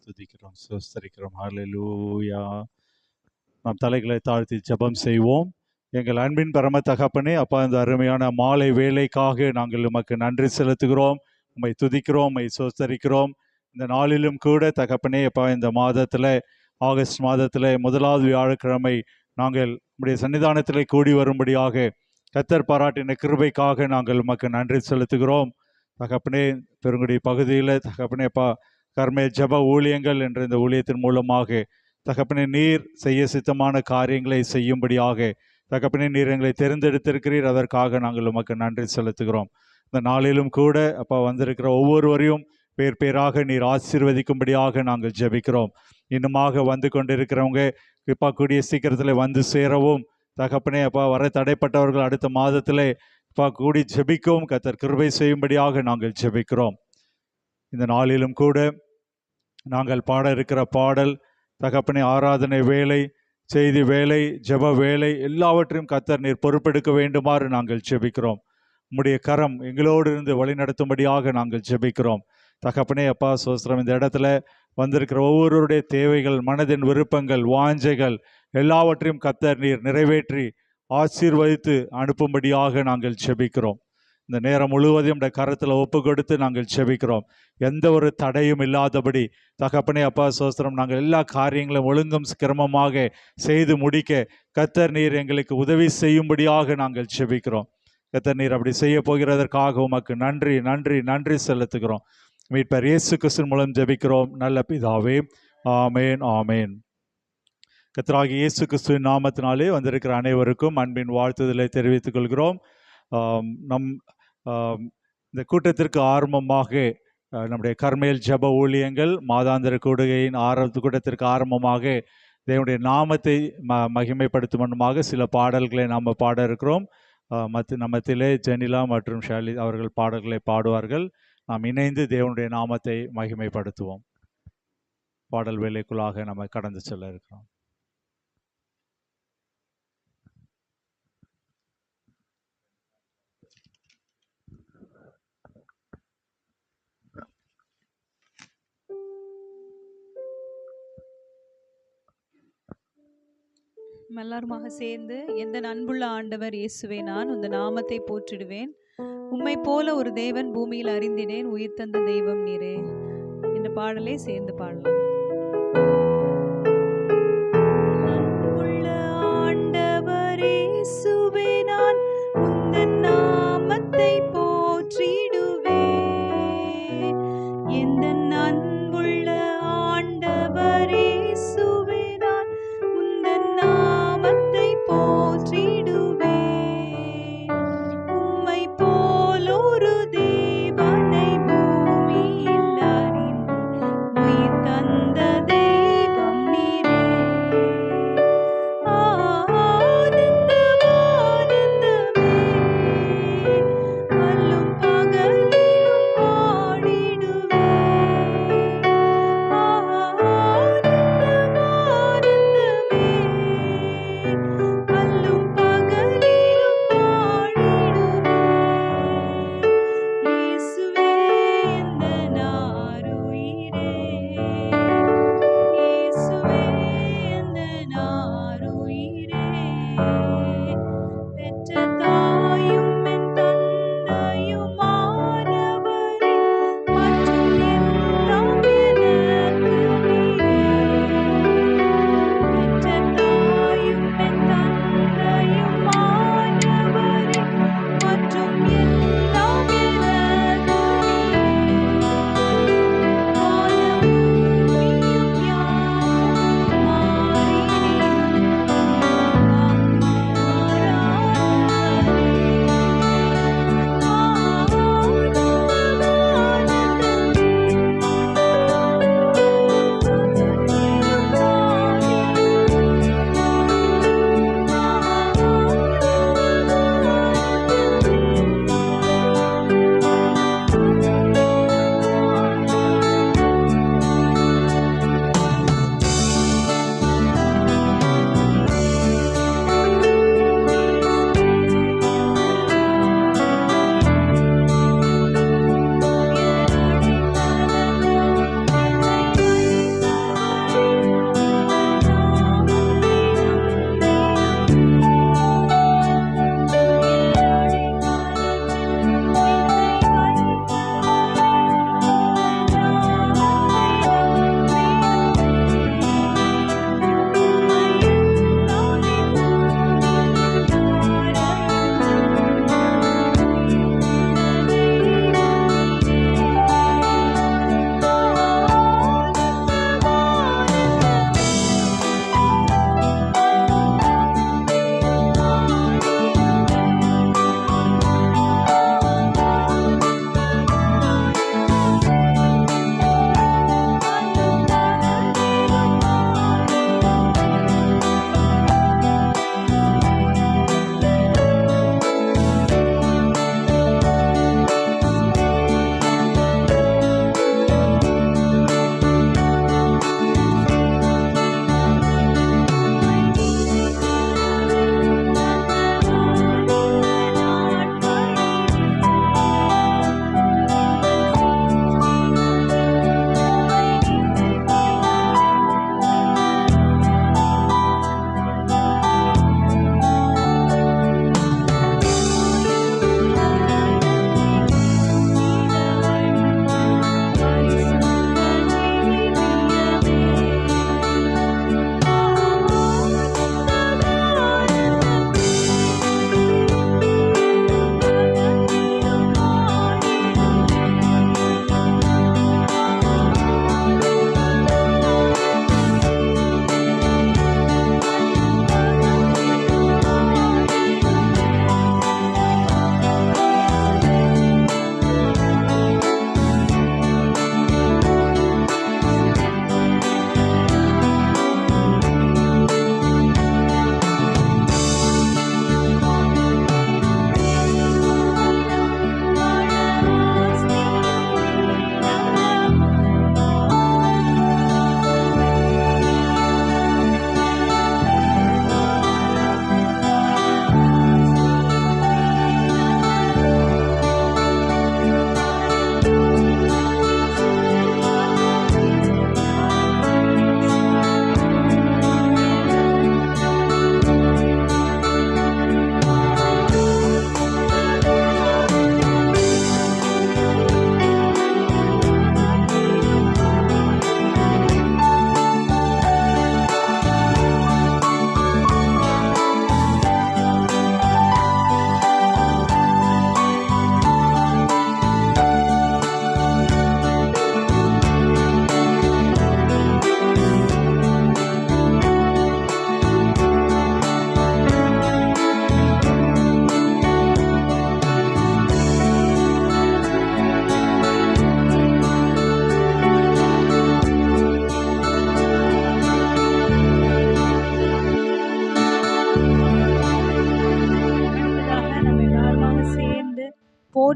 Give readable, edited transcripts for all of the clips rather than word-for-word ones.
துதிக்கிறோம், ஸ்தோத்திரிக்கிறோம். ஹல்லேலூயா. நாம் தலைகளை தாழ்த்தி ஜெபம் செய்வோம். எங்கள் அன்பின் பரம தகப்பனே, அப்பா, இந்த அருமையான மாலை வேலைக்காக நாங்கள் உமக்கு நன்றி செலுத்துகிறோம். உம்மை துதிக்கிறோம், உம்மை ஸ்தோத்திரிக்கிறோம். இந்த நாளிலும் கூட தகப்பனே, அப்பா, இந்த மாதத்தில், ஆகஸ்ட் மாதத்தில் முதலாவது வியாழக்கிழமை நாங்கள் உம்முடைய சன்னிதானத்தில் கூடி வரும்படியாக கர்த்தர் பாராட்டின கிருபைக்காக நாங்கள் உமக்கு நன்றி செலுத்துகிறோம். தகப்பனே, பெருங்குடி பகுதியில் தகப்பனே அப்பா, கர்மேல் ஜெப ஊழியங்கள் என்ற இந்த ஊழியத்தின் மூலமாக தகப்பனே நீர் செய்ய சித்தமான காரியங்களை செய்யும்படியாக தகப்பனே நீர் எங்களை தெரிந்தெடுத்திருக்கிறீர். அதற்காக நாங்கள் உமக்கு நன்றி செலுத்துகிறோம். இந்த நாளிலும் கூட அப்பா, வந்திருக்கிற ஒவ்வொருவரையும் பேர் பேராக நீர் ஆசீர்வதிக்கும்படியாக நாங்கள் ஜெபிக்கிறோம். இன்னுமாக வந்து கொண்டிருக்கிறவங்க இப்போ கூடிய சீக்கிரத்தில் வந்து சேரவும் தகப்பனே அப்பா, வர தடைப்பட்டவர்கள் அடுத்த மாதத்தில் அப்பா கூடி ஜெபிக்கவும் கர்த்தர் கிருபை செய்யும்படியாக நாங்கள் ஜெபிக்கிறோம். இந்த நாளிலும் கூட நாங்கள் பாட இருக்கிற பாடல் தகப்பனே, ஆராதனை வேலை, செய்தி வேலை, ஜெப வேலை எல்லாவற்றையும் கர்த்தர் நீர் பொறுப்பெடுக்க வேண்டுமாறு நாங்கள் ஜெபிக்கிறோம். உம்முடைய கரம் எங்களோடு இருந்து வழிநடத்தும்படியாக நாங்கள் ஜெபிக்கிறோம். தகப்பனே அப்பா சோஸ்திரம், இந்த இடத்துல வந்திருக்கிற ஒவ்வொருவருடைய தேவைகள், மனதின் விருப்பங்கள், வாஞ்சைகள் எல்லாவற்றையும் கர்த்தர் நீர் நிறைவேற்றி ஆசீர்வதித்து அனுப்பும்படியாக நாங்கள் ஜெபிக்கிறோம். இந்த நேரம் முழுவதும் இந்த கரத்தில் ஒப்பு கொடுத்து நாங்கள் ஜெபிக்கிறோம். எந்த ஒரு தடையும் இல்லாதபடி தகப்பனே அப்பா சோஸ்திரம், நாங்கள் எல்லா காரியங்களும் ஒழுங்கும் கிரமமாக செய்து முடிக்க கர்த்தர் நீர் எங்களுக்கு உதவி செய்யும்படியாக நாங்கள் ஜெபிக்கிறோம். கர்த்தர் நீர் அப்படி செய்ய போகிறதற்காக உமக்கு நன்றி நன்றி நன்றி செலுத்துகிறோம். மீட்பர் இயேசு கிறிஸ்துவின் மூலம் ஜெபிக்கிறோம் நல்ல பிதாவே, ஆமேன் ஆமேன். கர்த்தராகிய இயேசு கிறிஸ்துவின் நாமத்தினாலே வந்திருக்கிற அனைவருக்கும் அன்பின் வாழ்த்துதலை தெரிவித்துக் கொள்கிறோம். இந்த கூட்டத்திற்கு ஆரம்பமாக நம்முடைய கர்மேல் ஜெப ஊழியங்கள் மாதாந்திர கூடுகையின் கூட்டத்திற்கு ஆரம்பமாக தேவனுடைய நாமத்தை மகிமைப்படுத்தும் வண்ணமாக சில பாடல்களை நாம் பாட இருக்கிறோம். நம்மத்திலே ஜெனிலா மற்றும் ஷாலி அவர்கள் பாடல்களை பாடுவார்கள். நாம் இணைந்து தேவனுடைய நாமத்தை மகிமைப்படுத்துவோம். பாடல் வேலைக்குள்ளாக நம்ம கடந்து செல்ல இருக்கிறோம். எல்லாருமாக சேர்ந்து, எந்த அன்புள்ள ஆண்டவர் இயேசுவே, நான் உந்த நாமத்தை போற்றிடுவேன். உம்மை போல ஒரு தேவன் பூமியில் அறிந்தினேன், உயிர் தந்த தெய்வம் நீரே என்ற பாடலை சேர்ந்து பாடலாம். அன்புள்ள ஆண்டவர் இயேசுவே, நான் உந்த நாமத்தை போற்றிடுவேன். எந்த அன்புள்ள ஆண்டவர் இயேசுவே, போற்றிடுவேன். உம்மை போல் ஒரு தேவனை பூமியில் அறிந்து உயிர் தந்த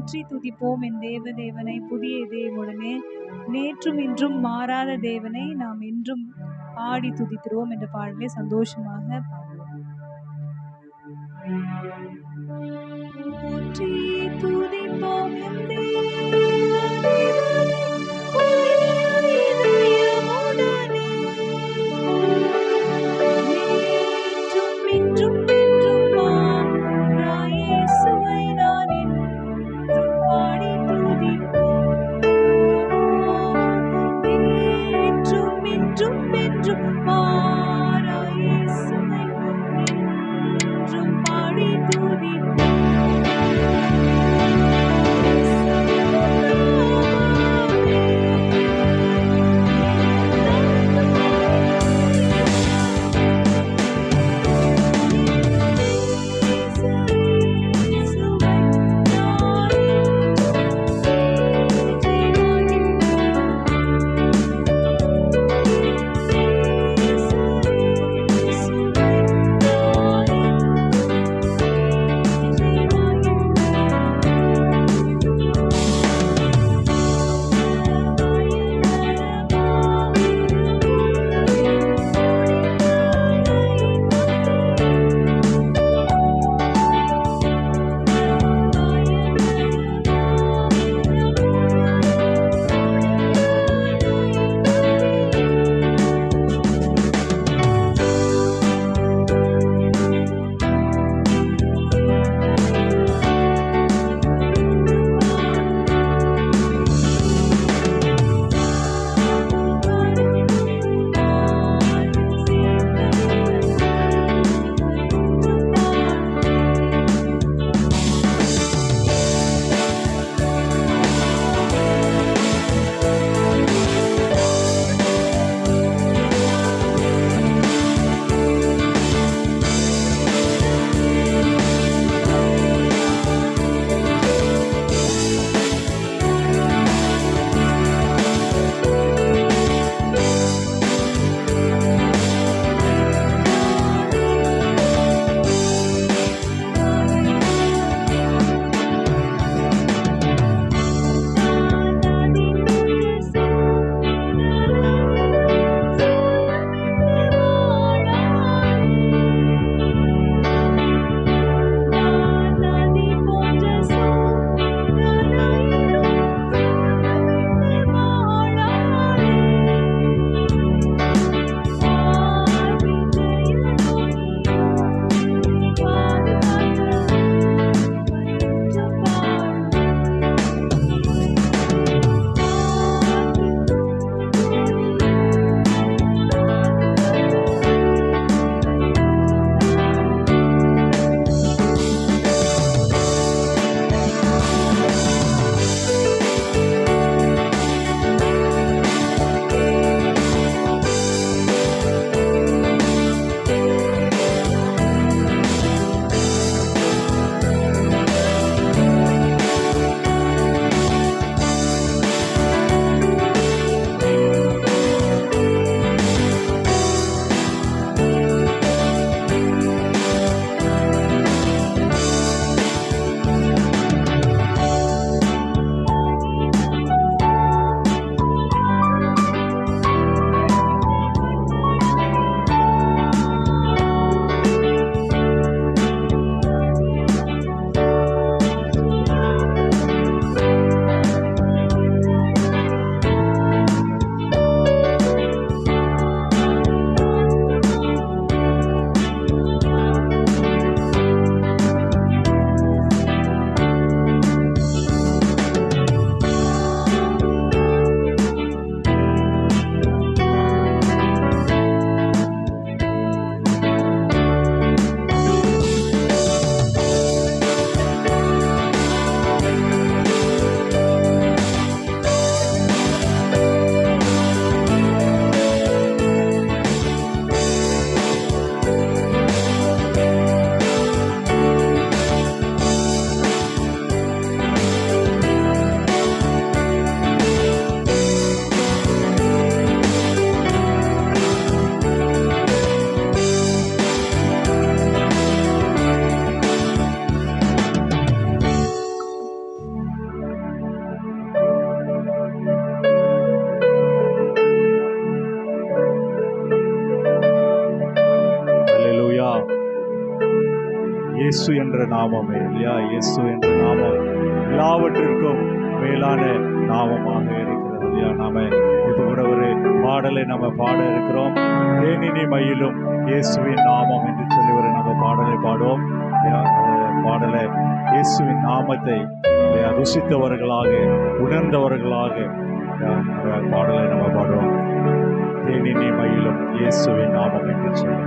போற்றி துதிப்போம் என் தேவனை புதிய இதயமுடனே. நேற்றும் இன்றும் மாறாத தேவனை நாம் என்றும் பாடி துதித்திருவோம் என்ற பாடலை சந்தோஷமாக பாடுவோம். போற்றி துதிப்போம் என் தேவனை புதிய இதயமுடனே. நேற்றும் இன்றும் என்றும் மாறா இயேசுவை நான் என்றும் பாடி துதிப்போம். நேற்றும் இன்றும் என்றும் மாறா இயேசுவை என்றும் பாடி துதிப்போம். இயேசு என்ற நாமமே இல்லையா? இயேசு என்ற நாமம் எல்லாவற்றிற்கும் மேலான நாமமாக இருக்கிறது இல்லையா? நாம இப்போ கூட ஒரு பாடலை நம்ம பாட இருக்கிறோம். தேனினி மயிலும் இயேசுவின் நாமம் என்று சொல்லி ஒரு நம்ம பாடலை பாடுவோம் இல்லையா? அந்த பாடலை இயேசுவின் நாமத்தை இல்லையா ருசித்தவர்களாக உணர்ந்தவர்களாக அந்த பாடலை நம்ம பாடுவோம். தேனினி மயிலும் இயேசுவின் நாமம் என்று சொல்லி.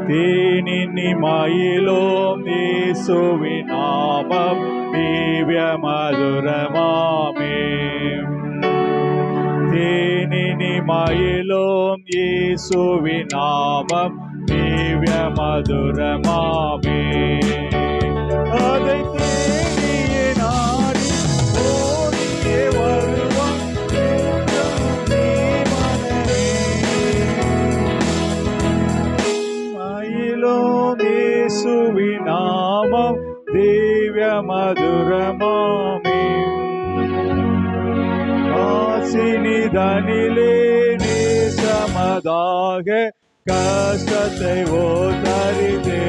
தேனினி மயிலும் இயேசுவின் நாமம் திவ்ய மதுரமாமே. தேனினி மயிலும் இயேசுவின் நாமம் திவ்ய மதுரமாமே. அதை தேனியே நாடி ஓடியே வருவான் நீ மனமே. மயிலும் இயேசுவின் நாமம் திவ்ய மதுரமாமே. ஆசினிதனிலே நேசமதாக கஷ்டத்தை ஓதறிதே.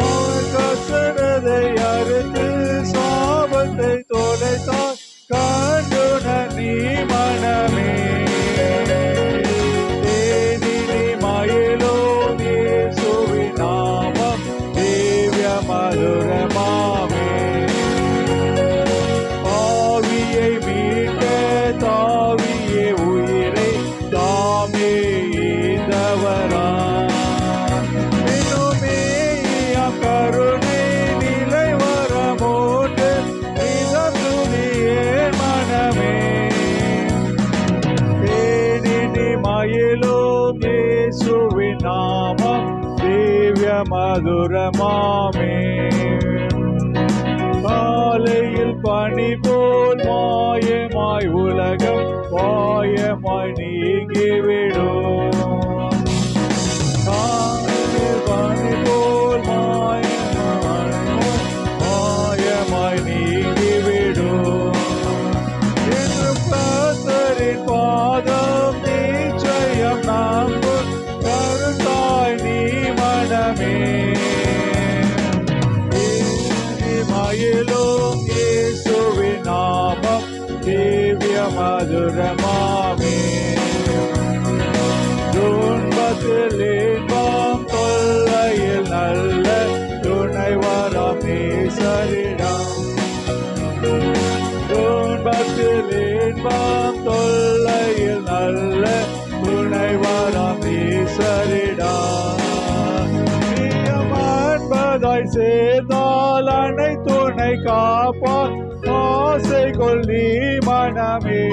அவர் கசனதை அறுத்து சாபத்தை தொலைத்தார் கண்டுன நீ மனமே. தேனினி மயிலும் இயேசுவின் நாமம் திவ்ய மதுரமாமே. பாவியை மீட்க தாவியே உயிரை தாமே ஈந்தவரா. இன்னுமே கருணை நிலை வரமோட்டு நிலத்துதியே மனமே. தேனினி மயிலும் இயேசுவின் நாமம் திவ்ய மதுரமாமே. காலையில் பனி போல் மாயமாய் உலகம் பாயமாய் நீங்கிவிடும். காலையில் பனி போல் மாயமாய் நீங்கிவிடும். என்று கர்த்தரின் பாதம் நிச்சயம் நம்பும் கருத்தாய் நீ மனமே. மயிலும் இயேசுவின் நாமம் திவ்ய மதுரமாமே. துன்பத்தில் இன்பம் தொல்லையில் நல்ல துணைவரம் நேசரிடம். துன்பத்தில் இன்பம் தொல்லையில் நல்ல துணைவரம் நேசரிடம். என்பதாய் சேர்ந்தால் அனை துணை காப்பார் ஆசை கொள்ளி மனமே.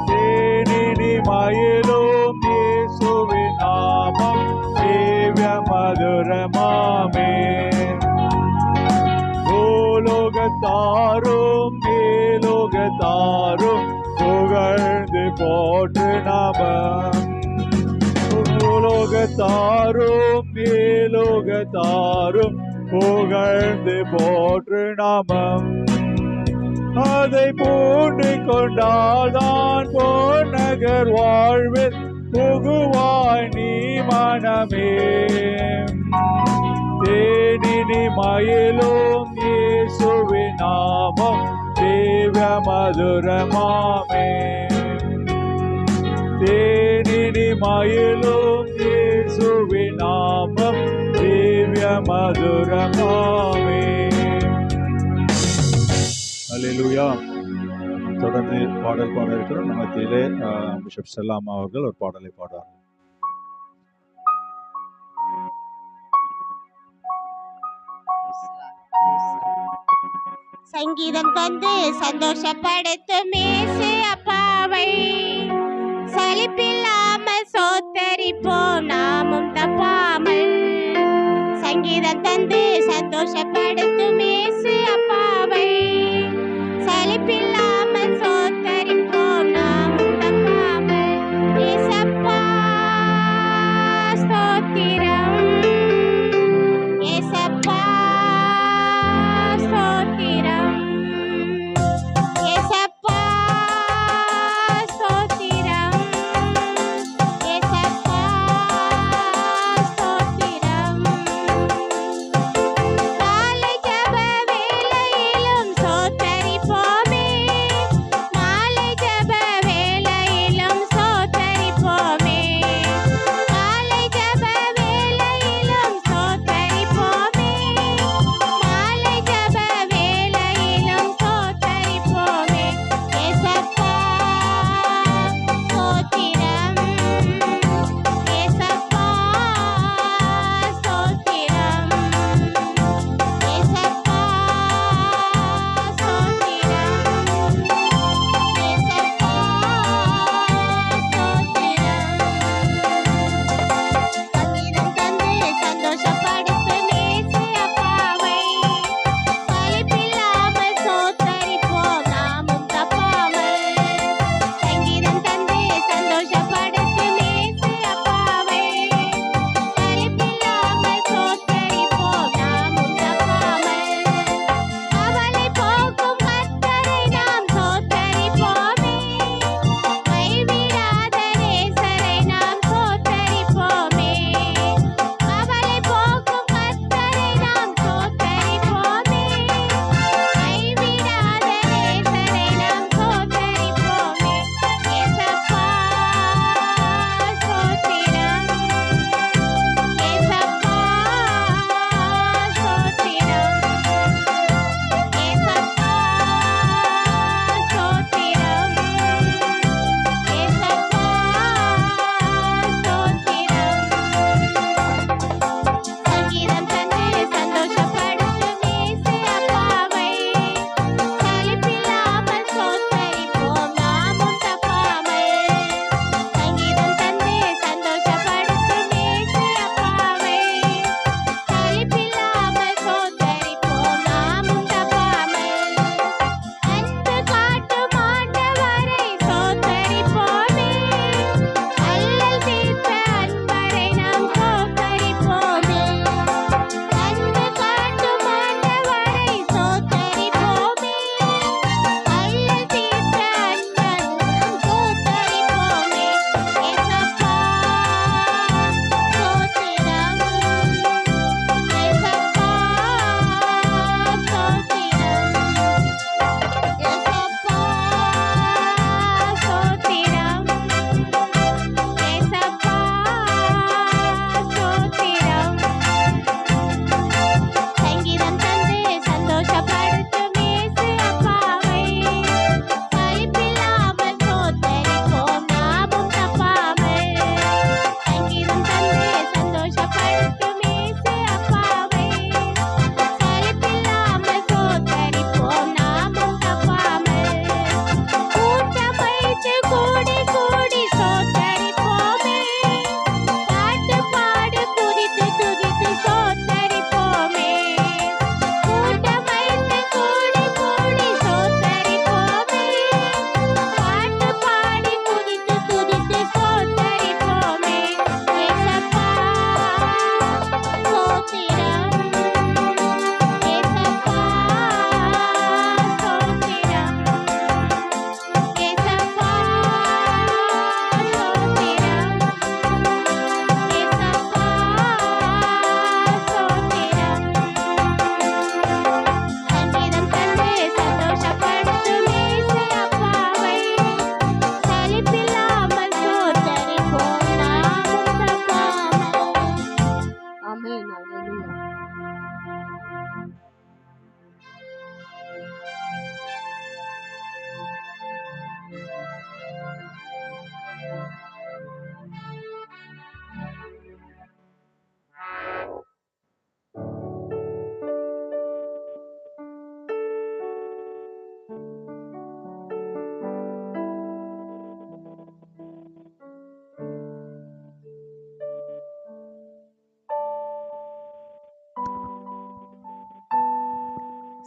தேனினி மயிலும் இயேசுவின் நாமம் திவ்ய மதுரமாமே. பூலோகத்தாரும் மேலோகத்தாரும் புகழ்ந்து போற்று நாமம். பூலோகத்தாரும் மேலோகத்தாரும் புகழ்ந்து போற்று நாமம். அதை பூண்டு கொண்டால்தான் போநகர் வாழ்வில் புகுவாய் நீ மனமே. தேனினி மயிலும் இயேசுவின் நாமம் திவ்ய மதுரமாமே. தேனினி மயிலும் இயேசுவின் நாமம் திவ்ய மதுரமாமே. அல்லேலூயா. தொடர்ந்து பாடல் பாட இருக்கிறோம். நம்ம மத்தியிலே பிஷப் செல்லாமா அவர்கள் ஒரு பாடலை பாடுவார். சங்கீதம் தந்து சந்தோஷப்படுத்தும் இயேசு அப்பாவை சலிப்பில்லாமல் சோத்தரிப்போம் நாமும் தப்பாமல். சங்கீதம் தந்து சந்தோஷப்படுத்தும் இயேசு அப்பாவை சலிப்பில்லாமல் சோத்தரிப்போம் நாமும் தப்பாமல். ஏசப்பா ஸ்தோத்திரம், ஏசப்பா ஸ்தோத்திரம், ஏசப்பா ஸ்தோத்திரம், ஏசப்பா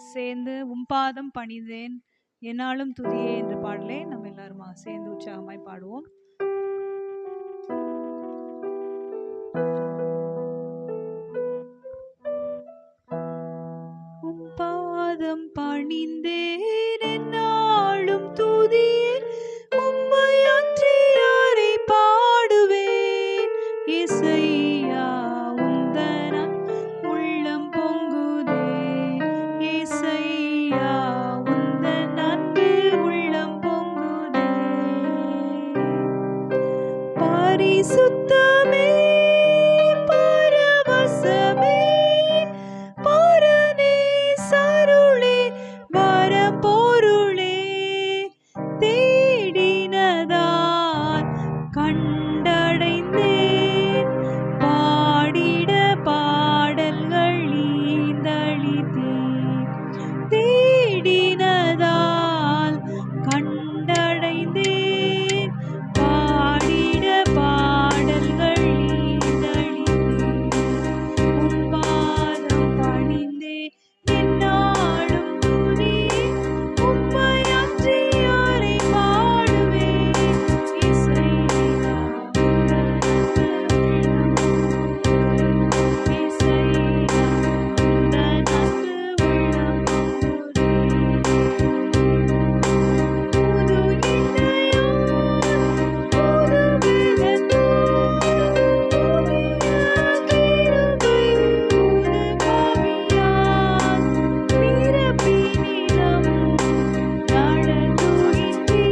சேர்ந்து உம்பாதம் பணிந்தேன் என்னாலும் துதியே என்ற பாடலை நம்ம எல்லாருமா சேர்ந்து உற்சாகமாய் பாடுவோம். உம்பாதம் பணிந்தேன் என்னாலும் துதியேன் உம்மை அன்றி யாரை பாடுவேன். இசையா உந்தன் உள்ளம் பொங்குதே, இசையா உந்தன் அன்பு உள்ளம் பொங்குதே. பரிசுத்தமே பரவசமே பரனே சருளே வரப்பொருளே, தேடினதான் கண்டடைந்தேன் பாடிட பாடல்கள் ஈந்தளித்தேன். தேடினதால் கண்டடைந்தேன் பாடிட பாடல்கள் ஈந்தளித்தேன். உம்பாதம் பணிந்தேன் என்னாலும் துதியே உம்மை அன்றி யாரை பாடுவேன். இசையா உந்தன் இசையா உந்தன் அன்பு உள்ளம் பொங்குதே. புது இதயம் புது பெலத்தோடு புதிய கிருபை புது கவியால் நிரப்பினிடம் நடத்துகின்றீர்.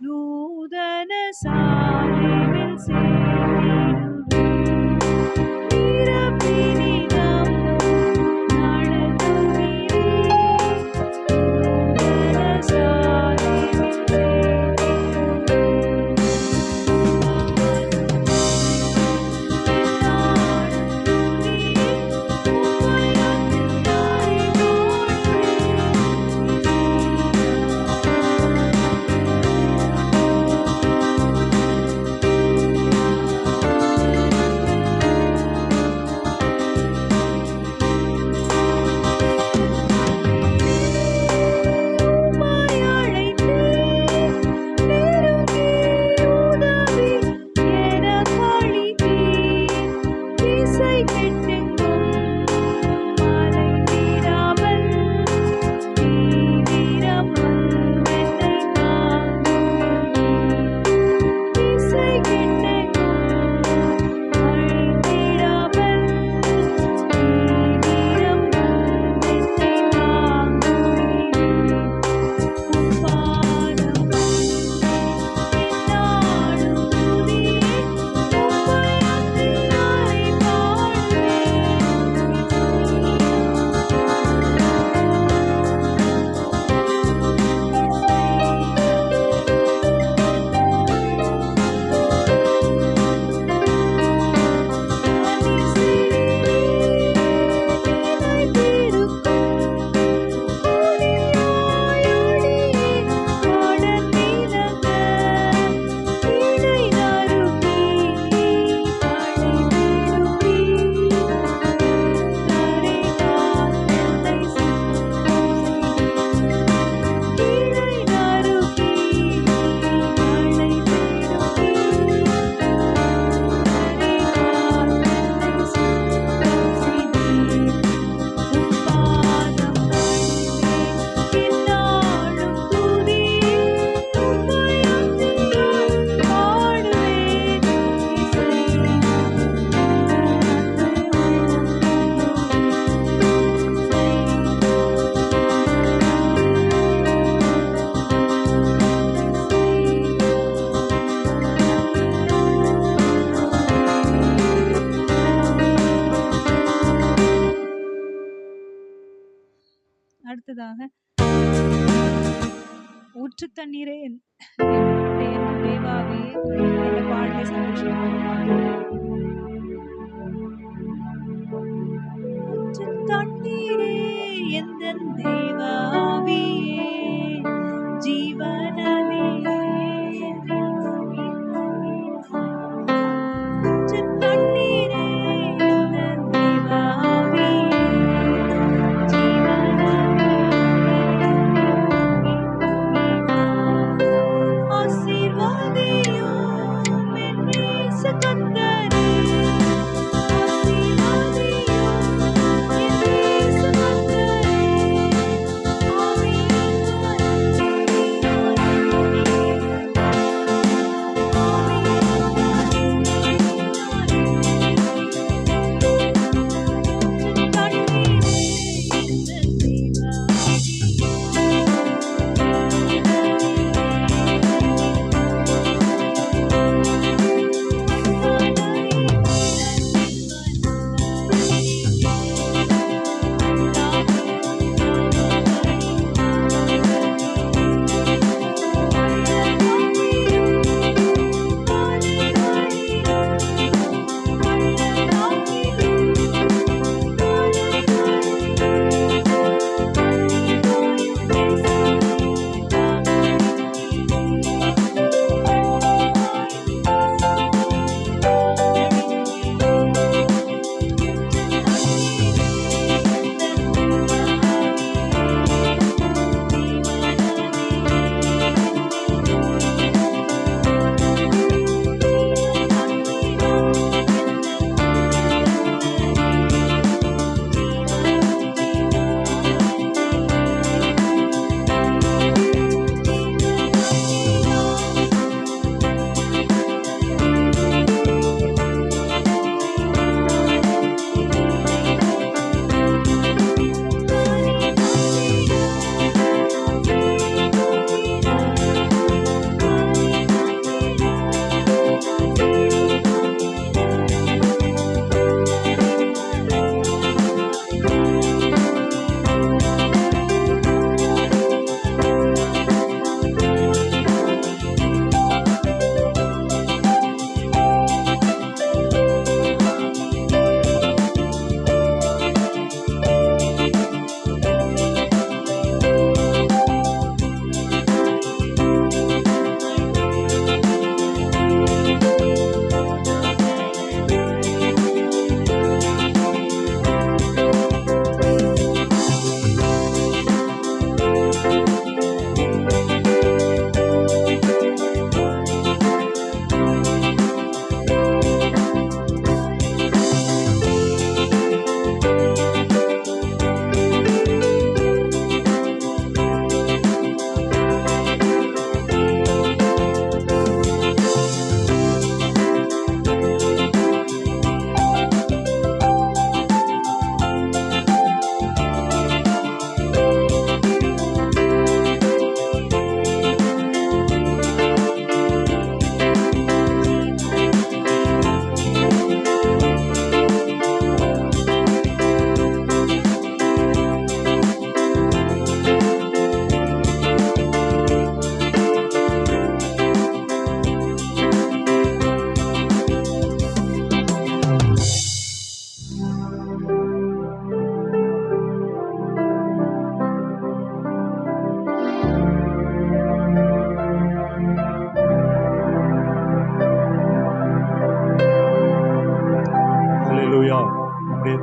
நூதன சாலையில் சேர்த்திடுவீர். நிரப்பினிடம் நடத்துகிறீர். நூதன சாலையில் சேர்த்திடுவீர். அடுத்ததாக ஊற்று தண்ணீரே என் தேவாவே என்ற பாடலை சந்தோஷமாக பாடுவோம். ஊற்று தண்ணீரே எந்தன் தேவாவியே ஜீவனதியே ஊற்று தண்ணீரே எந்தன் தேவாவியே ஜீவனதியே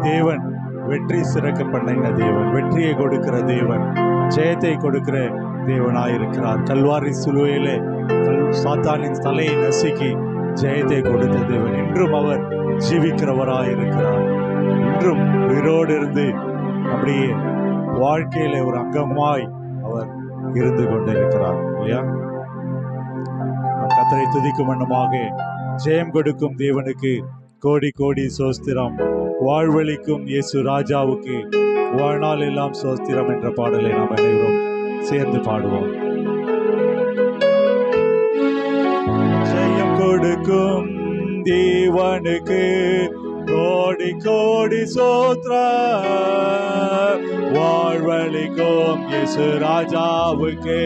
தேவன் வெற்றி சிறக்க பண்ணின தேவன், வெற்றியை கொடுக்கிற தேவன், ஜெயத்தை கொடுக்கிற தேவனாயிருக்கிறார். கல்வாரி சிலுவையிலே சாத்தானின் தலையை நசுக்கி ஜெயத்தை கொடுத்த தேவன் இன்றும் அவர் ஜீவிக்கிறவராயிருக்கிறார். இன்றும் உயிரோடு இருந்து அப்படியே வாழ்க்கையில ஒரு அங்கமாய் அவர் இருந்து கொண்டிருக்கிறார் இல்லையா? கர்த்தரை துதிக்கும் வண்ணமாக ஜெயம் கொடுக்கும் தேவனுக்கு கோடி கோடி சோஸ்திரம், வாழ்வழிக்கும் இயேசு ராஜாவுக்கு வாழ்நாள் எல்லாம் சோஸ்திரம் என்ற பாடலை நாம் அனைவரும் சேர்ந்து பாடுவோம். ஜெயம் கொடுக்கும் தேவனுக்கு கோடி கோடி சோத்ரம், வாழ்வழிக்கும் இயேசு ராஜாவுக்கு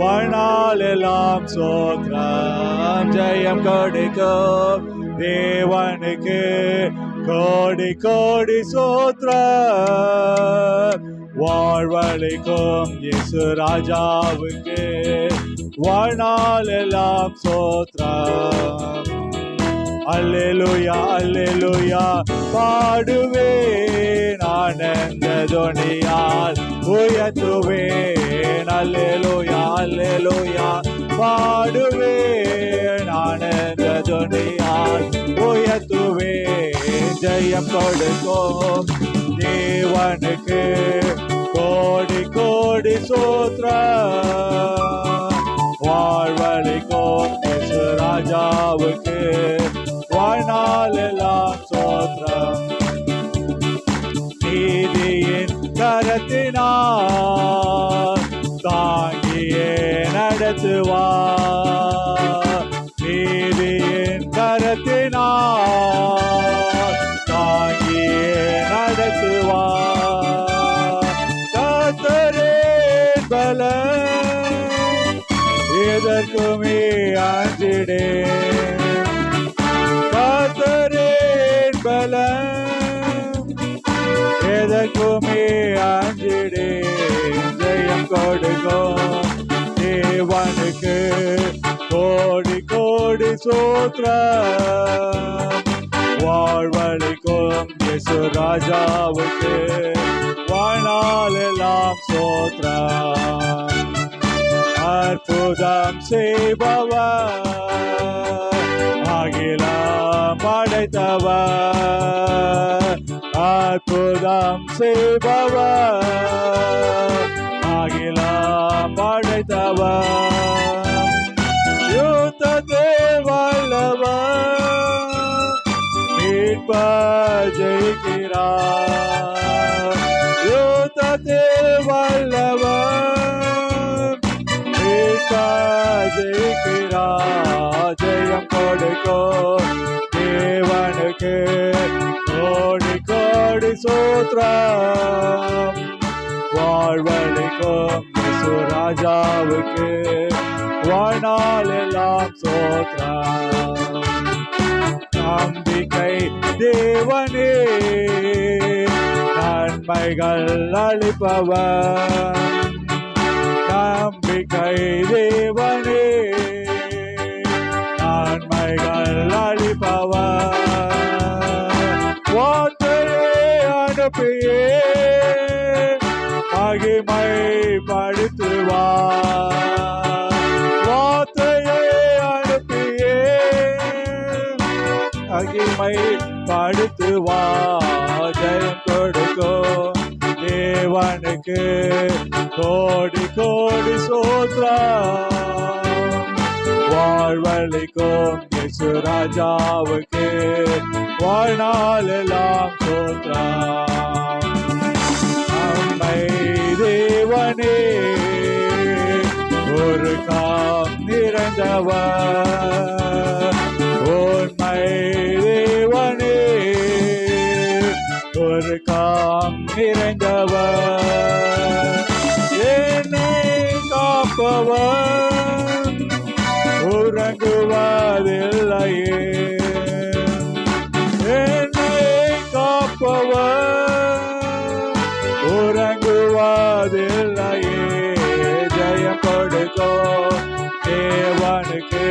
வாழ்நாள் எல்லாம் சோத்ரம். ஜெயம் கொடுக்கும் தேவனுக்கு கோடி கோடி சோத்ரம், வாழ்வழிக்கும் இயேசு ராஜாவுக்கு வாழ்நாள் எல்லாம் சோத்ரம். அல்லேலூயா அல்லேலூயா பாடுவேன், ஆனந்த துணியால் உயர்த்துவேன். அல்லேலூயா அல்லேலூயா பாடுவேன், ஆனந்த துணியால் உயர்த்துவேன். ஜெயம் கொடுக்கும் தேவனுக்கு கோடி கோடி சோத்ரம், வாழ்வழிக்கும் இயேசு ராஜாவுக்கு வாழ்நாள் எல்லாம் சோத்ரம். நீதியின் கரத்தினால் தாங்கியே நடத்துவார், நீதியின் கரத்தினால் தாங்கியே நடத்துவார். கர்த்தரின் பலன் எதற்குமே அஞ்சிடேன், கர்த்தரின் பலன் எதற்குமே அஞ்சிடேன். ஜெயம் கொடுக்கும் தேவனுக்கு கோடி கோடி சோத்ரம், வாழ்வழிக்கும் இயேசு ராஜாவுக்கு வாழ்நாள் எல்லாம் சோத்ரம். அற்புதம் செய்பவர், அகிலம் படைத்தவர், அற்புதம் செய்பவர், அகிலம் படைத்தவர், யுத்தத்தில் வல்லவர், மீட்பர் ஜெயிக்கிறார். யுத்தத்தில் வல்லவர், மீட்பர் ஜெயிக்கிறார். ஜெயம் கொடுக்கும் தேவனுக்கு கோடி கோடி சோத்ரம், வாழ்வழிக்கும் இயேசு ராஜாவுக்கு வாழ்நாள் எல்லாம் சோத்ரம். நம்பிக்கை தேவனே, நன்மைகள் அளிப்பவர், நம்பிக்கை தேவனே, நன்மைகள் அளிப்பவர், வார்த்தையை அனுப்பியே மகிமை படுத்துவார், வார்த்தையை அனுப்பியே மகிமை படுத்துவார். ஜெயம் கொடுக்கும் தேவனுக்கு கோடி கோடி சோத்ரம், வாழ்வழிக்கும் இயேசு ராஜாவுக்கு வாழ்நாள் எல்லாம் சோத்ரம். அம்மை தேவனே, ஒரு காம் நிறைந்தவர், உண்மை தேவனே, ஒரு காம் நிறைந்தவர், என்னை காப்பவர் உறங்குவதில்லையே, என்னை காப்பவர் உறங்குவதில்லையே. ஜெயம் கொடுக்கும் தேவனுக்கு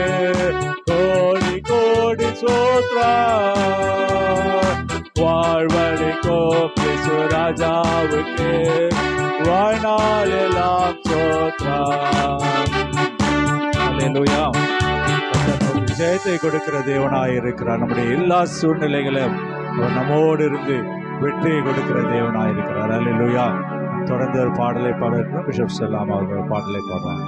ராஜாவுக்கு வாழ்நாள் எல்லாம் ஸ்தோத்திரம். அல்லேலூயா. ஜெயத்தை கொடுக்கிற தேவனாய் இருக்கிறார். நம்முடைய எல்லா சூழ்நிலைகளும் அவர் நம்மோடு இருந்து வெற்றியை கொடுக்கிற தேவனாய் இருக்கிறார். அல்லேலூயா. தொடர்ந்து ஒரு பாடலை பாடுகிறோம். பிஷப் செல்லாம் அவர்கள் பாடலை பாடுவாங்க.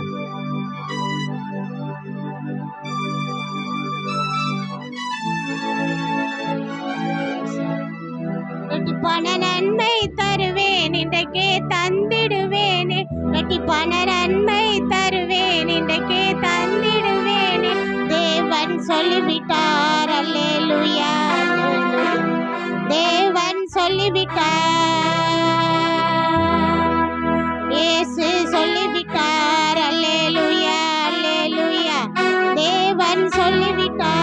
ரெட்டிப்பான நன்மை தருவேன் இன்றைக்கே தந்திடுவேனே, ரெட்டிப்பான நன்மை தருவேன் இன்றைக்கே தந்திடுவேனே, தேவன் சொல்லிவிட்டார். அல்லேலூயா. தேவன் சொல்லிவிட்டார். இயேசு சொல்லிவிட்டார். அல்லேலூயா. அல்லேலூயா. தேவன் சொல்லிவிட்டார்.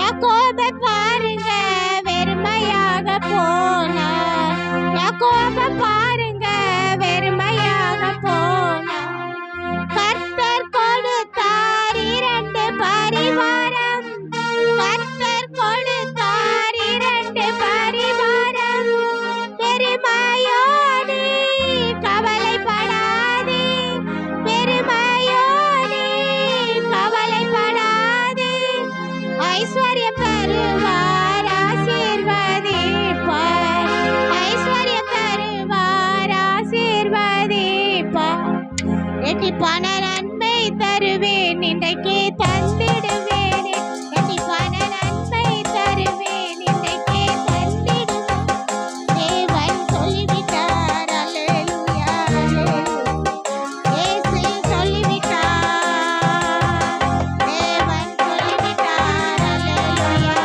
யாக்கோபை பாருங்க வெறுமையாக போனார். யாக்கோபை பாருங்க வெறுமையாக போனார். கர்த்தர் கொடுத்தார் 2 பரிவாரம். கர்த்தர் கொடுத்தார் 2 பரிவாரம். பெருமையோடு கவலைப்படாதே, பெருமையோடு கவலைப்படாதே, ஐஸ்வர்ய பெறுவார் ஆசீர்வதிப்பார். ஐஸ்வர்ய பெறுவார் ஆசீர்வதிப்பார். ரெட்டிப்பான நன்மை தருவேன் இன்றைக்கு தந்திடுவேனே, ரெட்டிப்பான நன்மை தருவேன் இன்றைக்கு தந்திடுவேன். தேவன் சொல்லிவிட்டார். அல்லேலூயா. இயேசு சொல்லிவிட்டார். தேவன் சொல்லிவிட்டார். அல்லேலூயா.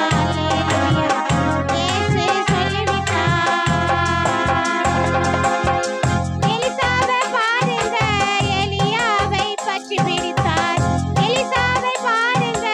இயேசு சொல்லிவிட்டார். எலிசாவை பாருங்க எலியாவை பற்றி பிடித்தார். எலிசாவை பாருங்க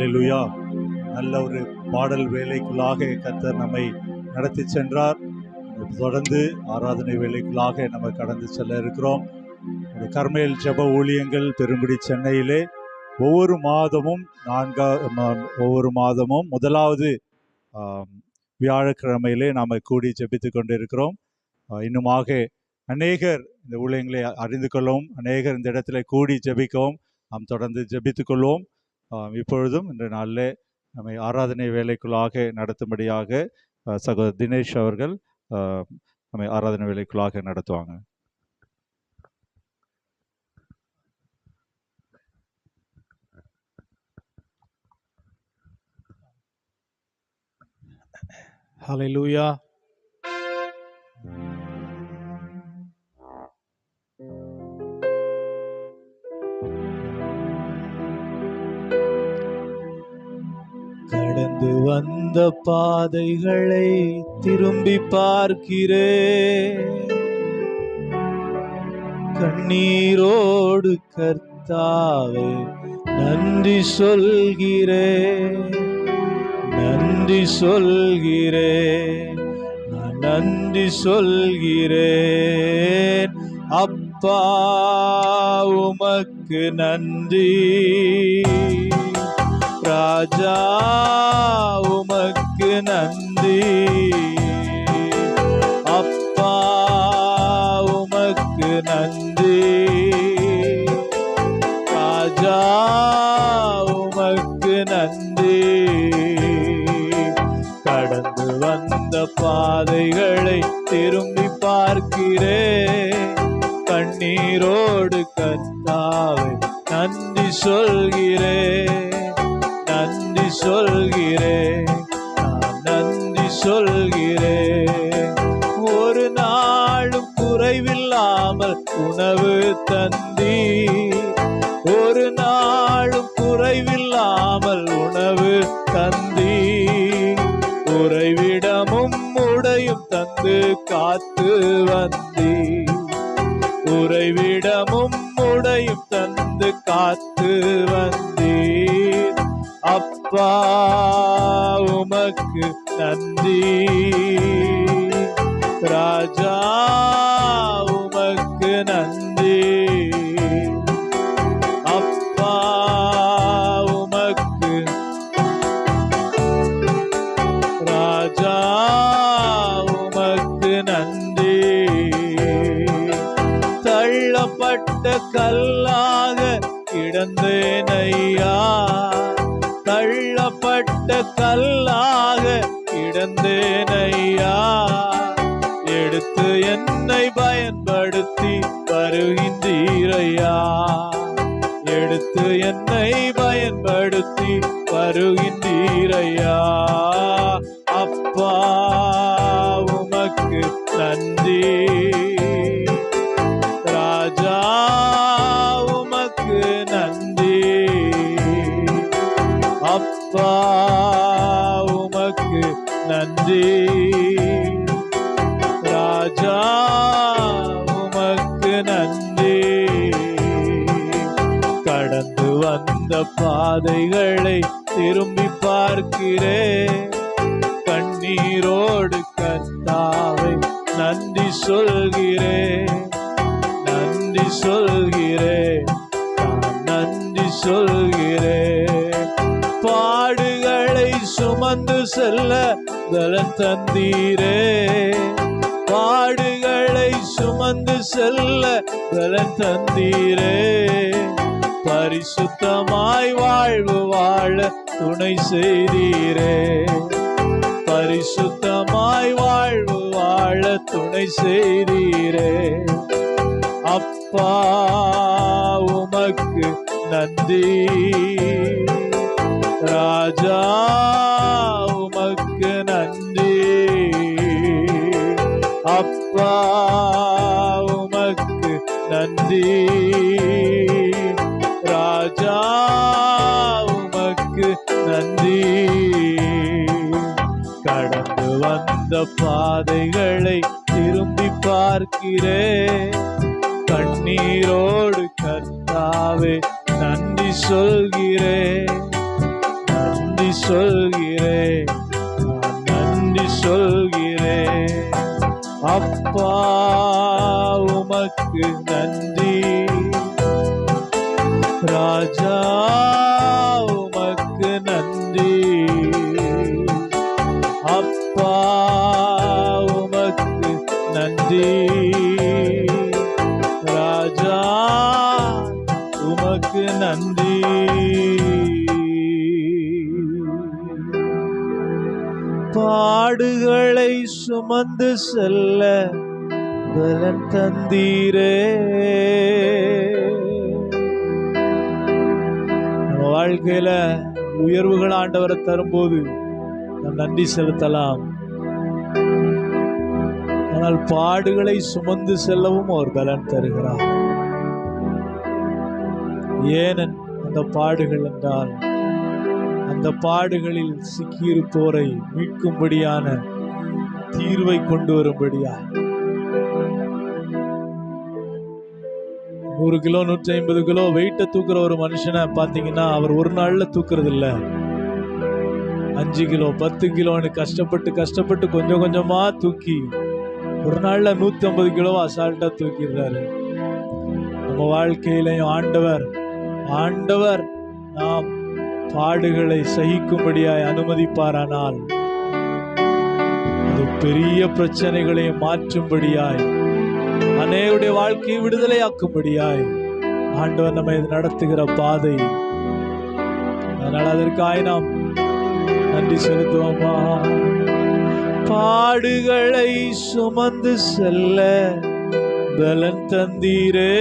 ஹல்லேலூயா. நல்ல ஒரு பாடல் வேலைக்குள்ளாக கர்த்தர் நம்மை நடத்தி சென்றார். தொடர்ந்து ஆராதனை வேலைக்குள்ளாக நம்ம கடந்து செல்ல இருக்கிறோம். கர்மேல் ஜெப ஊழியங்கள் பெருங்குடி சென்னையிலே ஒவ்வொரு மாதமும் முதலாவது வியாழக்கிழமையிலே நாம் கூடி ஜெபித்து கொண்டிருக்கிறோம். இன்னுமாக அநேகர் இந்த ஊழியங்களை அறிந்து கொள்ளவும், அநேகர் இந்த இடத்துல கூடி ஜெபிக்கவும் நாம் தொடர்ந்து ஜெபித்து கொள்வோம். இப்பொழுதும் இந்த நாளில் நம்மை ஆராதனை வேலைக்குள்ளாக நடத்தும்படியாக சகோதரர் தினேஷ் அவர்கள் நம்மை ஆராதனை வேலைக்குள்ளாக நடத்துவாங்க. ஹல்லேலூயா. கடந்து வந்த பாதைகளை திரும்பி பார்க்கிறேன், கண்ணீரோடு கர்த்தாவே நன்றி சொல்கிறேன், நன்றி சொல்கிறேன், நான் நன்றி சொல்கிறேன். அப்பா உமக்கு நன்றி, ராஜா உமக்கு நன்றி, அப்பா உமக்கு நன்றி, ராஜா உமக்கு நன்றி. கடந்து வந்த பாதைகளை திரும்பி பார்க்கிறேன், கண்ணீரோடு கர்த்தாவே நன்றி சொல்கிறேன், நன்றி சொல்கிறேன், நான் நன்றி சொல்கிறேன். ஒரு நாளும் குறைவில்லாமல் உணவு தந்தி, ஒரு நாளும் குறைவில்லாமல் உணவு தந்தி, உறைவிடமும் உடையும் தந்து காத்து வந்தி, உறைவிடமும் உடையும் தந்து காத்து வந்தீர். அப்பா உமக்கு நன்றி, ராஜா உமக்கு நன்றி, அப்பா உமக்கு, ராஜா உமக்கு நன்றி. தள்ளப்பட்ட கல்லாக கிடந்தேன் ஐயா, தள்ளப்பட்ட கல்லாக கிடந்தேன் ஐயா, எடுத்து என்னை பயன்படுத்தி வருகின்றீரையா, எடுத்து என்னை பயன்படுத்தி வருகின்றீரையா. அப்பா உமக்கு நன்றி, ராஜா உமக்கு நன்றி, அப்பா உமக்கு நன்றி, ராஜா உமக்கு நன்றி. கடந்து வந்த பாதைகளை திரும்பி பார்க்கிறேன், கண்ணீரோடு கர்த்தாவை நன்றி சொல்கிறேன், நன்றி சொல்கிறேன், நான் நன்றி சொல்கிறேன். பாடுகளை சுமந்து செல்ல பலன் தந்தீரே, பாடுகளை சுமந்து செல்ல பலன் தந்தீரே. பரிசுத்தமாய் வாழ்வு வாழ துணை செய்தீரே, பரிசுத்தமாய் வாழ்வு வாழ துணை செய்தீரே. அப்பா உமக்கு நன்றி, ராஜா உமக்கு நன்றி, அப்பா உமக்கு நன்றி, ராஜா உமக்கு நன்றி. கடந்து வந்த பாதைகளை திரும்பி பார்க்கிறேன், கண்ணீரோடு கர்த்தாவே நன்றி சொல்கிறேன், சொல்கிறேன், நான் நன்றி சொல்கிறேன். அப்பா உமக்கு நன்றி, ராஜா உமக்கு நன்றி. அப்பா உமக்கு நன்றி, ராஜா உமக்கு நன்றி. பாடுகளை சுமந்து செல்ல பலன் தந்தீரே. நம்ம வாழ்க்கையில உயர்வுகள் ஆண்டவரை தரும்போது நாம் நன்றி செலுத்தலாம். ஆனால் பாடுகளை சுமந்து செல்லவும் அவர் பலன் தருகிறார். ஏன் அந்த பாடுகள் என்றால், அந்த பாடுகளில் சிக்கியிருப்போரை மீட்கும்படியான தீர்வை கொண்டு வரும்படியா. 100 கிலோ 150 கிலோ வெயிட்ட தூக்குற ஒரு மனுஷனை பார்த்தீங்கன்னா அவர் ஒரு நாள்ல தூக்குறது இல்ல. 5 கிலோ 10 கிலோன்னு கஷ்டப்பட்டு கொஞ்சம் கொஞ்சமா தூக்கி ஒரு நாள்ல 150 கிலோ அசால்ட்டா தூக்கிடுறாரு. நம்ம வாழ்க்கையிலையும் ஆண்டவர் நாம் பாடுகளை சகிக்கும்படியாய் அனுமதிப்பாரானால் அது பெரிய பிரச்சனைகளை மாற்றும்படியாய், அநேகருடைய வாழ்க்கையை விடுதலையாக்கும்படியாய் ஆண்டவர் நம்மை நடத்துகிற பாதை. அதனால் அதற்காக நாம் நன்றி செலுத்துவோமா. பாடுகளை சுமந்து செல்ல பலன் தந்தீரே,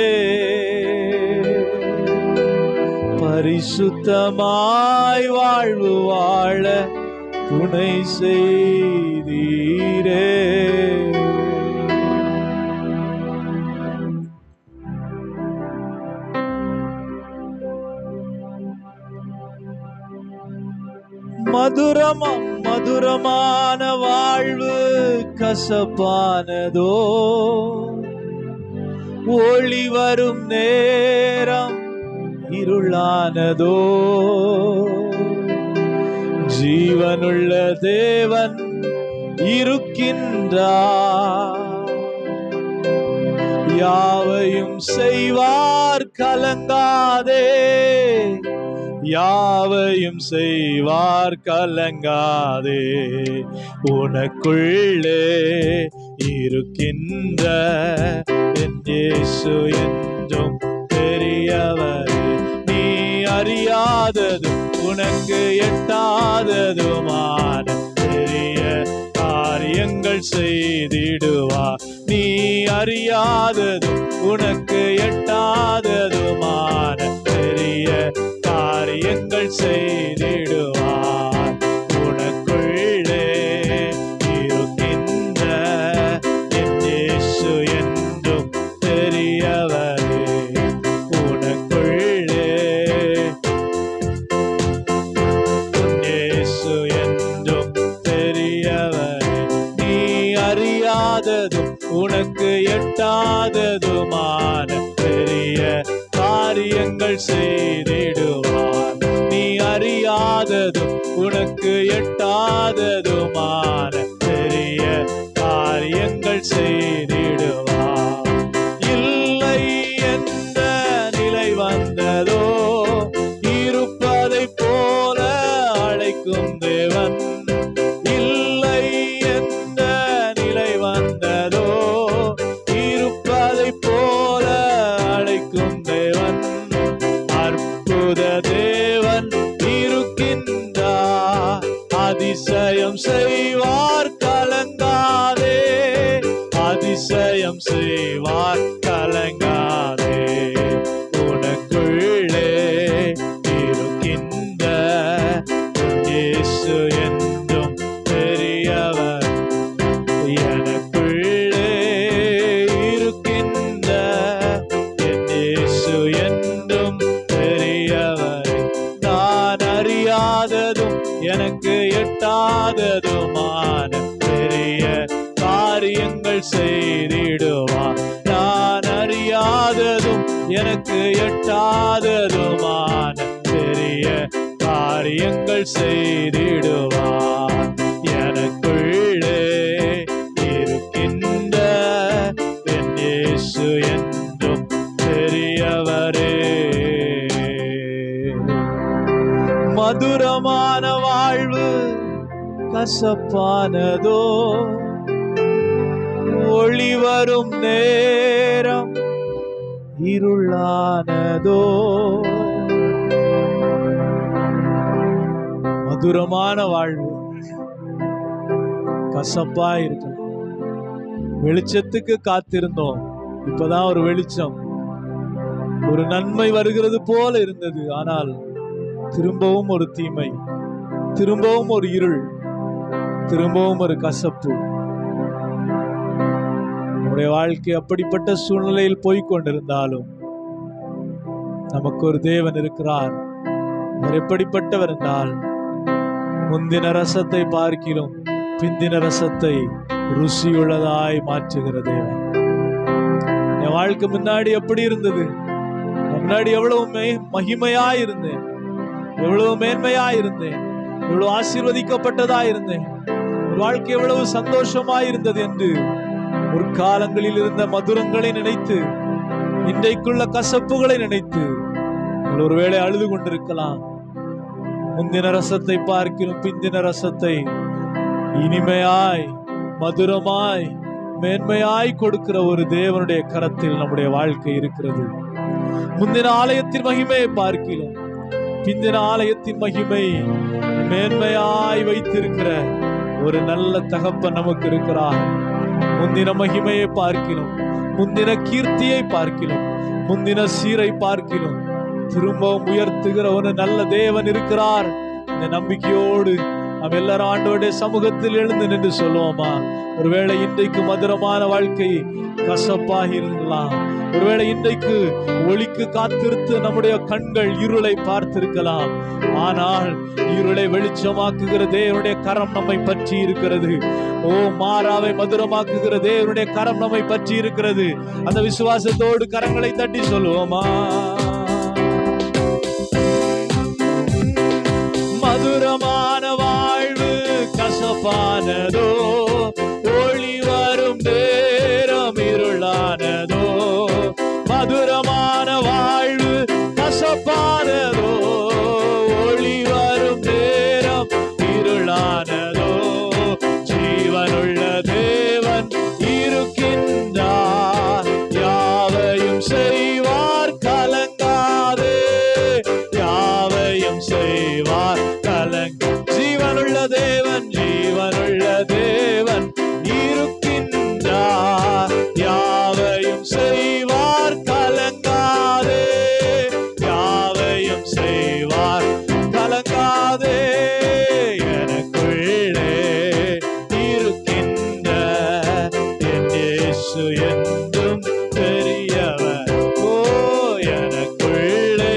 பரிசுத்தமாய் வாழ்வு வாழ துணை செய்தீரே. மதுரமான வாழ்வு கசப்பானதோ, ஒளி வரும் நேரம் இருளானதோ. ஜீவனுள்ள தேவன் இருக்கின்றார், யாவையும் செய்வார் கலங்காதே, யாவையும் செய்வார் கலங்காதே. உனக்குள்ளே இருக்கின்ற என் இயேசு என்றும் பெரியவர். நீ அறியாததும் உனக்கு எட்டாததுமான பெரிய காரியங்கள் செய்திடுவார். நீ அறியாததும் உனக்கு எட்டாததுமான பெரிய காரியங்கள் செய்திடுவார். உனக்குள்ளே இருக்கின்ற என் இயேசு என்றும் பெரியவரே. உனக்குள்ளே இயேசு என்றும் பெரியவரே. நீ அறியாததும் உனக்கு எட்டாததுமான பெரிய காரியங்கள் செய்திடுவார். நீ அறியாததும் உனக்கு எட்டாததுமான பெரிய காரியங்கள் செய்திடுவார். இல்லை என்ற நிலை வந்ததோ, இருப்பதை போல அழைக்கும் தேவன். இல்லை என்ற நிலை வந்ததோ, இருப்பதை போல அழைக்கும் தேவன். அற்புத தேவன் இருக்கின்றார், அதிசயம் செய்வார் கலங்காதே, அதிசயம் செய்வார் கலங்காதே. உனக்குள்ளே இருக்கின்ற இயேசு என்றும் பெரியவர். எனக்குள்ளே இருக்கின்ற என் இயேசு என்றும் பெரியவர். நான் அறியாததும் எனக்கு எட்டாததுமான பெரிய காரியங்கள் செய்திடுவார். நான் அறியாததும் எனக்கு எட்டாததுமான பெரிய காரியங்கள் காரியங்கள் செய்திடுவார். எனக்குள்ளே இருக்கின்ற என் இயேசு என்றும் பெரியவரே. மதுரமான வாழ்வு கசப்பானதோ, ஒளி வரும் நேரம் இருளானதோ. மதுரமான வாழ்வு கசப்பா இருக்கலாம். வெளிச்சத்துக்கு காத்திருந்தோம், இப்பதான் ஒரு வெளிச்சம், ஒரு நன்மை வருகிறது போல இருந்தது. ஆனால் திரும்பவும் ஒரு தீமை, திரும்பவும் ஒரு இருள், திரும்பவும் ஒரு கசப்பு. நம்முடைய வாழ்க்கை அப்படிப்பட்ட சூழ்நிலையில் போய்கொண்டிருந்தாலும் நமக்கு ஒரு தேவன் இருக்கிறார். அவர் எப்படிப்பட்டவர் என்றால், முந்தின ரசத்தை பார்க்கிலும் பிந்தின ரசத்தை ருசியுள்ளதாய் மாற்றுகிற தேவன். என் வாழ்க்கை முன்னாடி எப்படி இருந்தது? முன்னாடி எவ்வளவு மகிமையாய் இருந்தேன், எவ்வளவு மேன்மையாய் இருந்தேன், எவ்வளவு ஆசீர்வதிக்கப்பட்டதாய் இருந்தேன், வாழ்க்கை எவ்வளவு சந்தோஷமாய் இருந்தது என்று முற்காலங்களில் இருந்த மதுரங்களை நினைத்து, இன்றைக்குள்ள கசப்புகளை நினைத்து ஒருவேளை அழுது கொண்டிருக்கலாம். முந்தின ரசத்தை பார்க்கிலும் பிந்தின ரசத்தை இனிமையாய், மதுரமாய், மேன்மையாய் கொடுக்கிற ஒரு தேவனுடைய கரத்தில் நம்முடைய வாழ்க்கை இருக்கிறது. முந்தின ஆலயத்தின் மகிமையை பார்க்கிலும் பிந்தின ஆலயத்தின் மகிமை மேன்மையாய் வைத்திருக்கிற ஒரு நல்ல தகப்பன் நமக்கு இருக்கிறார். முந்தின மகிமையை பார்க்கிலும், முந்தின கீர்த்தியை பார்க்கிலும், முந்தின சீரை பார்க்கிலும் திரும்பவும் உயர்த்துகிற ஒரு நல்ல தேவன் இருக்கிறார். இந்த நம்பிக்கையோடு நாம் எல்லாரும் ஆண்டவருடைய சமூகத்தில் எழுந்து நின்று சொல்லுவோமா? ஒருவேளை இன்றைக்கு மதுரமான வாழ்க்கை கசப்பாகி இருக்கலாம். ஒருவேளை இன்றைக்கு ஒளிக்கு காத்திருத்து நம்முடைய கண்கள் இருளை பார்த்திருக்கலாம். ஆனால் இருளை வெளிச்சமாக்குகிற தேவனுடைய கரம் நம்மை பற்றி இருக்கிறது. ஓ, மாறாவை மதுரமாக்குகிற தேவனுடைய கரம் நம்மை பற்றி இருக்கிறது. அந்த விசுவாசத்தோடு கரங்களை தட்டி சொல்லுவோமா? மதுரமான வாழ்வு கசப்பானதோ, ஒளி வரும் நேரம் இருளானதோ. மதுரமான வாழ்வு கசப்பானதோ, ஒளி வரும் நேரம் இருளானதோ. ஜீவனுள்ள தேவன் இருக்கின்றார், யாவையும் செய்வார் கலங்காதே, யாவையும் செய்வார் கலங்க. ஜீவனுள்ள தேவன், ஜீவனுள்ள தேவன் இருக்கின்றார், யாவையும் செய்வார் கலங்காதே, யாவையும் செய்வார் கலங்காதே. எனக்குள்ளே இருக்கின்ற என் இயேசு என்றும் பெரியவர். ஓ, எனக்குள்ளே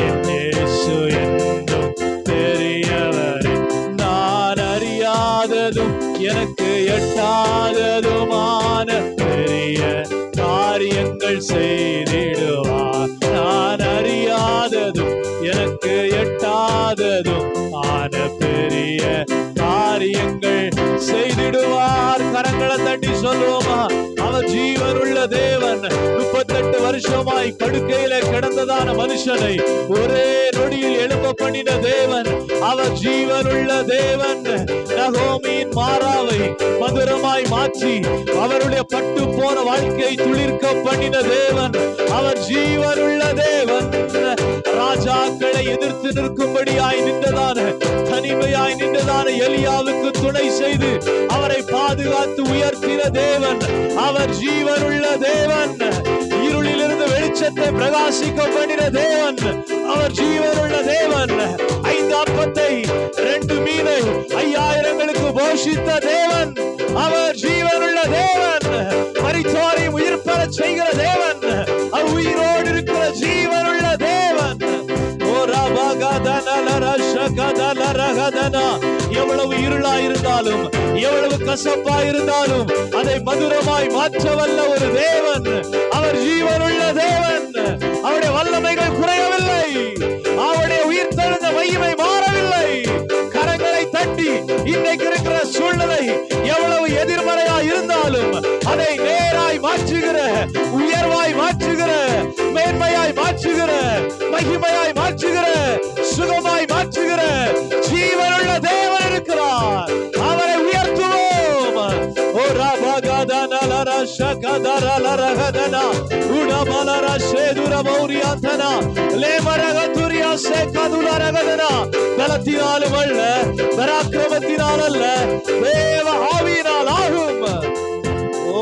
என் இயேசு என்றும் பெரியவர். நான் அறியாததும் எனக்கு எட்டாததுமான பெரிய காரியங்கள் செய்திடுவார். நான் அறியாததும் எனக்கு எட்டாததும் ஆன பெரிய காரியங்கள் செய்திடுவார். கரங்களை தட்டி சொல்லுவோமா? அவர் ஜீவனுள்ள தேவன். 38 வருஷமாய் படுக்கையில கிடந்ததான மனுஷனை ஒரே நொடியில் எழும்ப பண்ணின தேவன். அவர் ஜீவனுள்ள தேவன். நகோமியின் மாறாவை மதுரமாய் மாற்றி அவருடைய பட்டு போன வாழ்க்கையை துளிர்க்க பண்ணின தேவன். அவர் ஜீவனுள்ள தேவன். ராஜாக்களை எதிர்த்து நிற்கும்படியாய் நின்றதான, தனிமையாய் நின்றதான எலியாவுக்கு துணை செய்து அவரை பாதுகாத்து உயர்த்தின தேவன். அவர் ஜீவனுள்ள தேவன். இருளிலிருந்து வெளிச்சத்தை பிரகாசிக்க பண்ணின தேவன். அவர் ஜீவனுள்ள தேவன். 5 அப்பத்தை 2 மீனை 5000ங்களுக்கு போஷித்த தேவன். அவர் ஜீவனுள்ள தேவன். மரித்தோரை உயிர் பெறச் செய்கிற தேவன். அவர் உயிரோடு இருக்கிற ஜீவனுள்ள தேவன். எவ்வளவு இருளா இருந்தாலும், எவ்வளவு கசப்பா இருந்தாலும் அதை மதுரமாய் மாற்றவல்ல ஒரு தேவன். அவர் ஜீவனுள்ள தேவன். அவருடைய வல்லமைகள் குறையவில்லை. மாற்றுகிற, மகிமையாய் மாற்றுகிற, சுகமாய் மாற்றுகிற ஜீவனுள்ள தேவன் இருக்கிறார். அவரை உயர்த்துவோம். ஓ ராபகதனலர ஷகதரலரகதனா உடமலர ஷேதுர மௌரியாந்தனா லேமரகதுரியா சேகதுலரகதனா. பலத்தினாலும் அல்ல, பராக்கிரமத்தினால் அல்ல, தேவ ஆவியினால் ஆகும். ஓ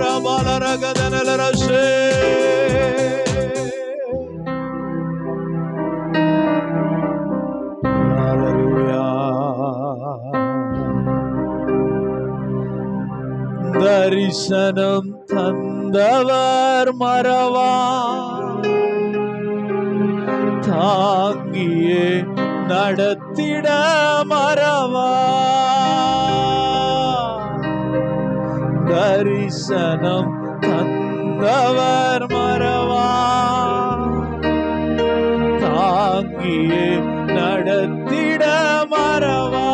ரபலரகதனலர ஷே தரிசனம் தந்தவர் மறவா, தாங்கியே நடத்திட மறவா. தரிசனம் தந்தவர் மறவா, தாங்கியே நடத்திட மறவா.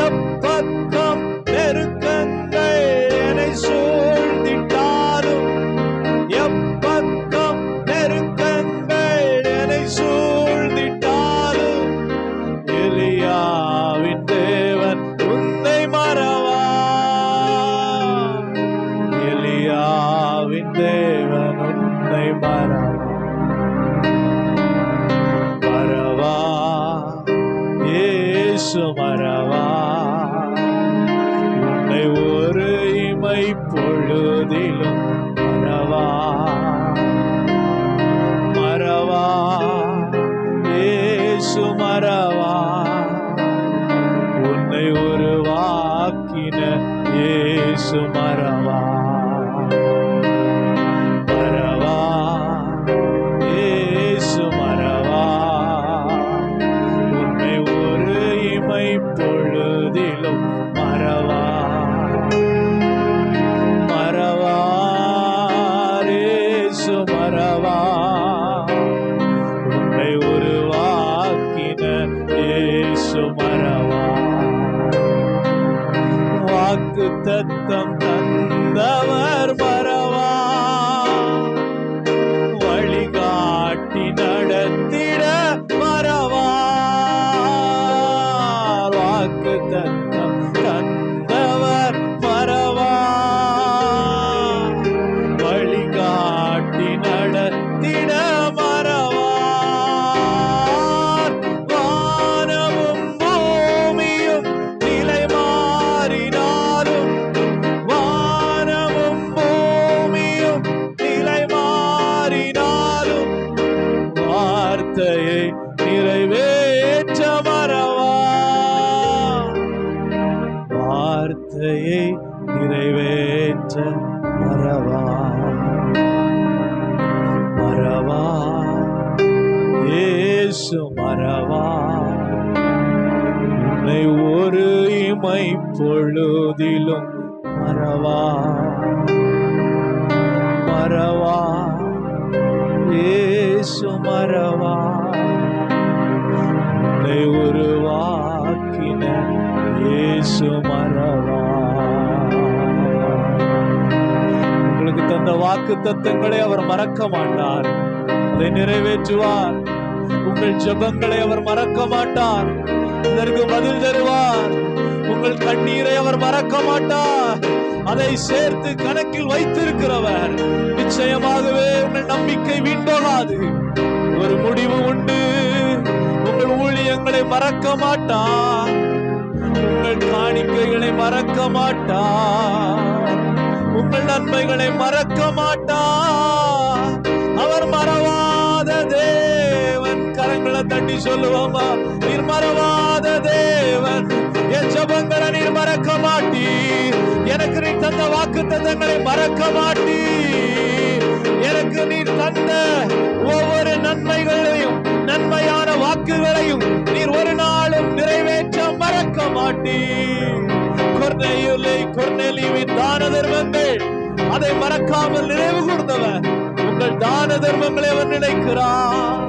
எப்பக்கம் நெருக்கங்கள் என்னை சூழ்ந்திட்டாலும், எப்பக்கம் நெருக்கங்கள் என்னை சூழ்ந்திட்டாலும், எலியாவின் தேவன் உன்னை மறவா. எலியாவின் தேவன் உன்னை மறவா. மறவா இயேசு மறவா. உன்னை ஒரு இமை பொழுதிலும் மறவா. மறவா இயேசு மறவா. உன்னை உருவாக்கின இயேசு மறவா. மறவா இயேசு மறவா. உன்னை ஒரு இமை பொழுதிலும் மறவா. மறவா இயேசு மறவா. உன்னை உருவாக்கின இயேசு மறவா. வாக்குத்தத்தம் தந்தவர் மறவா. வழிகாட்டி நடத்திட மறவா. வாக்குத்தத்தம் தந்தவர் மறவா. வழிகாட்டி நடத்திட மறவா. வானமும் பூமியும் நிலை மாறினாலும், வானமும் பூமியும் நிலை மாறினாலும், வார்த்தையை நிறைவேற்ற மறவா. வார்த்தையை நிறைவேற்ற மறவா. மறவா இயேசு மறவா. உன்னை ஒரு இமை பொழுதிலும் மறவா. மறவா இயேசு மறவா. உன்னை உருவாக்கின இயேசு மறவா. உங்களுக்கு தந்த வாக்கு தத்தங்களை அவர் மறக்க மாட்டார். அதை நிறைவேற்றுவார். உங்கள் ஜெபங்களை அவர் மறக்க மாட்டார். இதற்கு பதில் தருவார். உங்கள் கண்ணீரை அவர் மறக்க மாட்டார். அதை சேர்த்து கணக்கில் வைத்திருக்கிறவர். நிச்சயமாகவே உங்கள் நம்பிக்கை வீண்போகாது. ஒரு முடிவு உண்டு. உங்கள் ஊழியங்களை மறக்க மாட்டார். உங்கள் காணிக்கைகளை மறக்க மாட்டார். உங்கள் நன்மைகளை மறக்க மாட்டார். அவர் மறவாத தேவன். கரங்களை தட்டி சொல்லுவோமா? நீர் மறவாத தேவன். என் ஜெபங்களை நீர் மறக்க மாட்டீர். எனக்கு நீர் தந்த வாக்கு தத்தங்களை மறக்க மாட்டீர். எனக்கு நீர் தந்த ஒவ்வொரு நன்மைகளையும், நன்மையான வாக்குகளையும் நீர் ஒரு நாளும் நிறைவேற்ற மறக்க மாட்டீர். கொர்நேலியுவின் தான தர்மங்கள், அதை மறக்காமல் நினைவு கூர்ந்தவர். உங்கள் தான தர்மங்களை அவர் நினைக்கிறார்.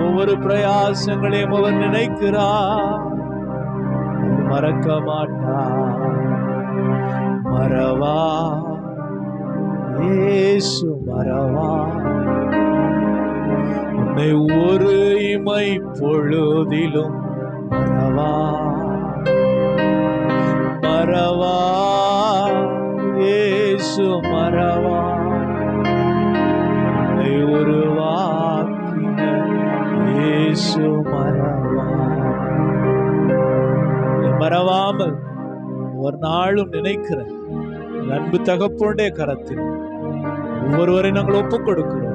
ஒவ்வொரு பிரயாசங்களையும் அவர் நினைக்கிறார். மறக்க மாட்டார். மறவா இயேசு மறவா, உன்னை ஒரு இமை பொழுதிலும் மறவா மறவா, இயேசு மறவா, உன்னை உருவாக்கின இயேசு மறவா. மறவாமல் ஒரு நாளும் நினைக்கிற அன்பு தகப்பனுடைய கரத்தில் ஒவ்வொருவரை நாங்கள் ஒப்புக் கொடுக்கிறோம்.